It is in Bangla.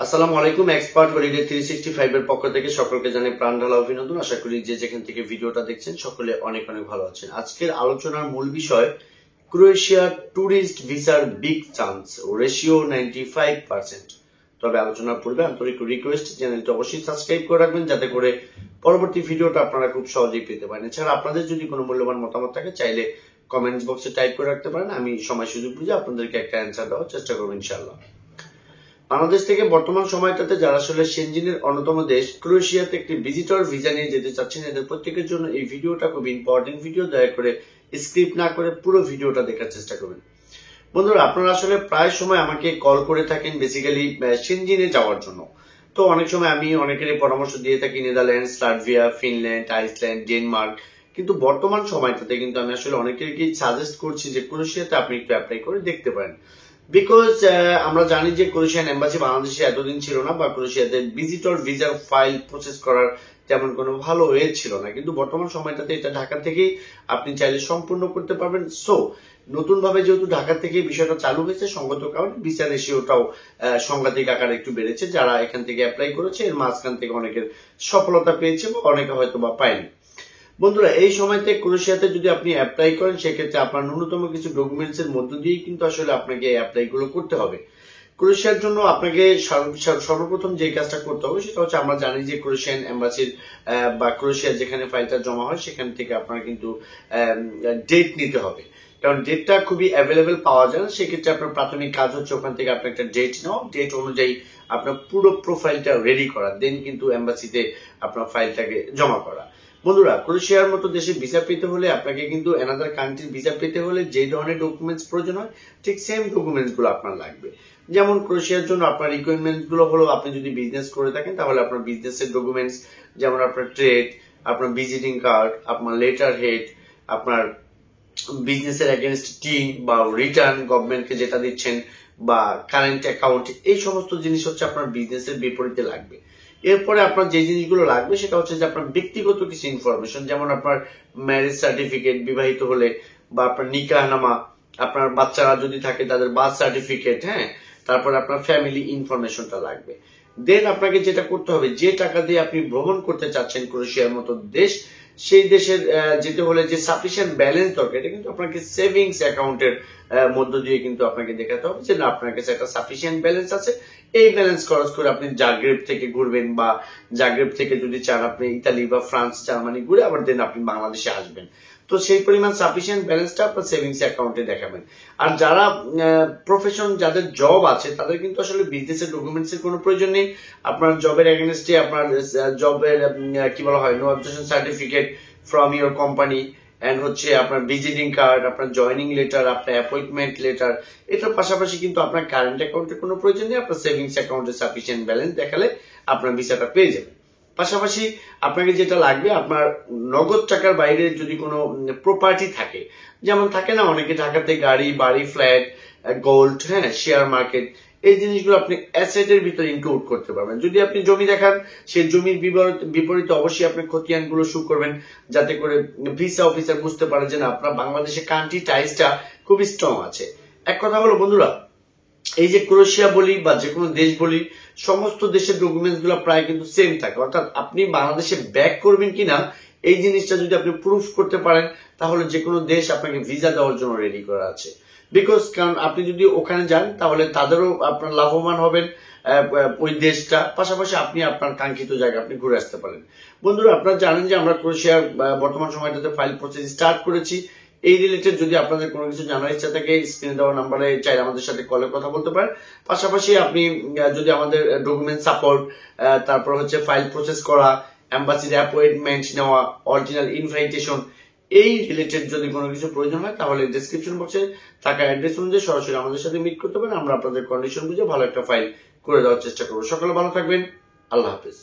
আসসালামু আলাইকুম। এক্সপার্ট হলিডে 365 এর পক্ষ থেকে সকলকে জানাই প্রাণ ঢালা অভিনন্দন। আশা করি যে যেখান থেকে ভিডিওটা দেখছেন সকলে অনেক অনেক ভালো আছেন। আজকের আলোচনার মূল বিষয় ক্রোয়েশিয়া ট্যুরিস্ট ভিসার বিগ চান্স, রেশিও 95%। তবে আলোচনার পূর্বে আন্তরিক রিকোয়েস্ট, চ্যানেলটি অবশ্যই সাবস্ক্রাইব করে রাখবেন যাতে করে পরবর্তী ভিডিওটা আপনারা খুব সহজেই পেতে পারেন। এছাড়া আপনাদের যদি কোনো মূল্যবান মতামত থাকে চাইলে কমেন্টস বক্সে টাইপ করে রাখতে পারেন। আমি সময় সুযোগ বুঝে আপনাদেরকে একটা অ্যান্সার দেওয়ার চেষ্টা করবো ইনশাআল্লাহ। বাংলাদেশ থেকে বর্তমান সময়টাতে যারা আসলে সেনজেনের অন্যতম দেশ ক্রোয়েশিয়াতে একটি ভিজিটর ভিসা নিয়ে যেতে চাচ্ছেন, এদের প্রত্যেকের জন্য এই ভিডিওটা খুব ইম্পর্টেন্ট ভিডিও। দয়া করে স্ক্রিপ্ট না করে পুরো ভিডিওটা দেখার চেষ্টা করবেন। বন্ধুরা, আপনারা আসলে প্রায় সময় আমাকে কল করে থাকেন বেসিক্যালি সেনজেনে যাওয়ার জন্য। তো অনেক সময় আমি অনেকেরই পরামর্শ দিয়ে থাকি Netherlands, Latvia, Finland, Iceland, Denmark. কিন্তু বর্তমান সময়টাতে কিন্তু আমি আসলে অনেকেরকেই সাজেস্ট করছি যে ক্রোয়েশিয়াতে আপনি একটু অ্যাপ্লাই করে দেখতে পারেন। বিকজ আমরা জানি যে ক্রোয়েশিয়ান এম্বাসি বাংলাদেশে এতদিন ছিল না, বা ক্রোয়েশিয়াতে ভিজিটর ভিসা ফাইল প্রসেস করার তেমন কোনো ভালো ওয়ে ছিল না। কিন্তু বর্তমান সময়টাতে এটা ঢাকা থেকেই আপনি চাইলে সম্পূর্ণ করতে পারবেন। সো নতুন ভাবে যেহেতু ঢাকা থেকে বিষয়টা চালু হয়েছে, সঙ্গত কারণে ভিসা রেশিওটাও সাংঘাতিক আকারে একটু বেড়েছে। যারা এখান থেকে অ্যাপ্লাই করেছে এর মাঝখান থেকে অনেকের সফলতা পেয়েছে বা অনেকে হয়তো বা পায়নি। বন্ধুরা, এই সময়তে ক্রোয়েশিয়াতে যদি আপনি অ্যাপ্লাই করেন সেক্ষেত্রে আপনার ন্যূনতম কিছু ডকুমেন্টস এর মধ্য দিয়েই কিন্তু আসলে আপনাকে অ্যাপ্লাই গুলো করতে হবে। ক্রোয়েশিয়ার জন্য আপনাকে সর্বপ্রথম যে কাজটা করতে হবে সেটা হচ্ছে, আমরা জানি যে ক্রোয়েশিয়ান এম্বাসির বা ক্রোয়েশিয়ার যেখানে ফাইলটা জমা হয় সেখান থেকে আপনার কিন্তু ডেট নিতে হবে। কারণ ডেটটা খুবই অ্যাভেলেবেল পাওয়া যায় না। সেক্ষেত্রে আপনার প্রাথমিক কাজ হচ্ছে ওখান থেকে আপনার একটা ডেট নেওয়া, ডেট অনুযায়ী আপনার পুরো প্রোফাইলটা রেডি করা, দেন কিন্তু এম্বাসিতে আপনার ফাইলটাকে জমা করা। বন্ধুরা, ক্রোয়েশিয়ার মতো দেশে ভিসা পেতে হলে আপনাকে কিন্তু অ্যানাদার কান্ট্রির ভিসা পেতে হলে যে ধরনের ডকুমেন্টস প্রয়োজন হয় ঠিক সেম ডকুমেন্টস গুলো আপনার লাগবে। যেমন ক্রোয়েশিয়ার জন্য আপনার রিকোয়ারমেন্টস গুলো হলো, আপনি যদি বিজনেস করে থাকেন তাহলে আপনার বিজনেসের ডকুমেন্টস, যেমন আপনার ট্রেড, আপনার ভিজিটিং কার্ড, আপনার লেটার হেড, আপনার বিজনেসের এগেনস্ট টিম বা রিটার্ন গভর্নমেন্টকে যেটা দিচ্ছেন, বা কারেন্ট অ্যাকাউন্ট, এই সমস্ত জিনিস হচ্ছে আপনার বিজনেসের বিপরীতে লাগবে। এরপরে আপনার যে জিনিসগুলো লাগবে সেটা হচ্ছে যে আপনার ব্যক্তিগত কিছু ইনফরমেশন, যেমন আপনার ম্যারেজ সার্টিফিকেট বিবাহিত হলে, বা আপনার নিকাহনামা, আপনার বাচ্চারা যদি থাকে তাদের বার্থ সার্টিফিকেট, হ্যাঁ, তারপরে আপনার ফ্যামিলি ইনফরমেশনটা লাগবে। দেন আপনাকে যেটা করতে হবে, যে টাকা দিয়ে আপনি ভ্রমণ করতে চাচ্ছেন ক্রোয়েশিয়ার মতো দেশ, সেই দেশের যেতে হলে যে সাফিসিয়েন্ট ব্যালেন্স দরকার, এটা কিন্তু আপনাকে সেভিংস অ্যাকাউন্টের মধ্য দিয়ে কিন্তু আপনাকে দেখাতে হবে যে না, আপনার কাছে একটা সাফিসিয়েন্ট ব্যালেন্স আছে। এই ব্যালেন্স খরচ করে আপনি জাগ্রেব থেকে ঘুরবেন, বা জাগ্রেব থেকে যদি চান আপনি ইতালি বা ফ্রান্স, জার্মানি ঘুরে আবার দেন আপনি বাংলাদেশে আসবেন। তো সেই পরিমাণ সাফিসিয়েন্ট ব্যালেন্সটা আপনার সেভিংস অ্যাকাউন্টে দেখাবেন। আর যারা প্রফেশন, যাদের জব আছে, তাদের কিন্তু আসলে বিজনেসের ডকুমেন্টস এর কোনো প্রয়োজন নেই। আপনার জবের এগেনস্টে আপনার জবের কি বলা হয়, no objection certificate from your company, and হচ্ছে আপনার ভিজিটিং কার্ড, আপনার জয়নিং লেটার, আপনার অ্যাপয়েন্টমেন্ট লেটার, এটার পাশাপাশি কিন্তু আপনার কারেন্ট অ্যাকাউন্টের কোনো প্রয়োজন নেই। আপনার সেভিংস অ্যাকাউন্টে সাফিসিয়েন্ট ব্যালেন্স দেখালে আপনার ভিসাটা পেয়ে যাবেন। পাশাপাশি আপনাকে যেটা লাগবে, আপনার নগদ টাকার বাইরে যদি কোনো প্রপার্টি থাকে, যেমন থাকে না অনেকে ঢাকাতে গাড়ি, বাড়ি, ফ্ল্যাট, গোল্ড, হ্যাঁ, শেয়ার মার্কেট, এই জিনিসগুলো আপনি অ্যাসেটের ভিতরে ইনক্লুড করতে পারবেন। যদি আপনি জমি দেখান, সেই জমির বিপরীতে অবশ্যই আপনি খতিয়ানগুলো শো করবেন, যাতে করে ভিসা অফিসার বুঝতে পারে যে না, আপনার বাংলাদেশের কান্ট্রি টাইসটা খুবই স্ট্রং আছে। এক কথা হলো বন্ধুরা, এই যে ক্রোয়েশিয়া বলি বা যে কোনো দেশ বলি, সমস্ত দেশের ডকুমেন্টস গুলো প্রায় কিন্তু সেম থাকে। অর্থাৎ আপনি বাংলাদেশে ব্যাক করবেন কিনা এই জিনিসটা যদি আপনি প্রুফ করতে পারেন, তাহলে যে কোনো দেশ আপনাকে ভিসা দেওয়ার জন্য রেডি করা আছে। বিকজ কারণ আপনি যদি ওখানে যান তাহলে তাদেরও আপনার লাভবান হবেন ওই দেশটা, পাশাপাশি আপনি আপনার কাঙ্ক্ষিত জায়গা আপনি ঘুরে আসতে পারেন। বন্ধুরা, আপনারা জানেন যে আমরা ক্রোয়েশিয়ার বর্তমান সময়টাতে ফাইল প্রসেস স্টার্ট করেছি। এই রিলেটেড যদি আপনাদের কোনো কিছু জানার ইচ্ছা থাকে, স্ক্রিনে দেওয়া নাম্বারে চাইলে আমাদের সাথে কলে কথা বলতে পারেন। পাশাপাশি আপনি যদি আমাদের ডকুমেন্ট সাপোর্ট, তারপর হচ্ছে ফাইল প্রসেস করা, এম্বাসির অ্যাপয়েন্টমেন্ট নেওয়া, অরিজিনাল ইনভাইটেশন, এই রিলেটেড যদি কোনো কিছু প্রয়োজন হয় তাহলে ডেসক্রিপশন বক্সে থাকা অ্যাড্রেস অনুযায়ী সরাসরি আমাদের সাথে মিট করতে পারেন। আমরা আপনাদের কন্ডিশন বুঝে ভালো একটা ফাইল করে দেওয়ার চেষ্টা করবো। সকলে ভালো থাকবেন। আল্লাহ হাফেজ।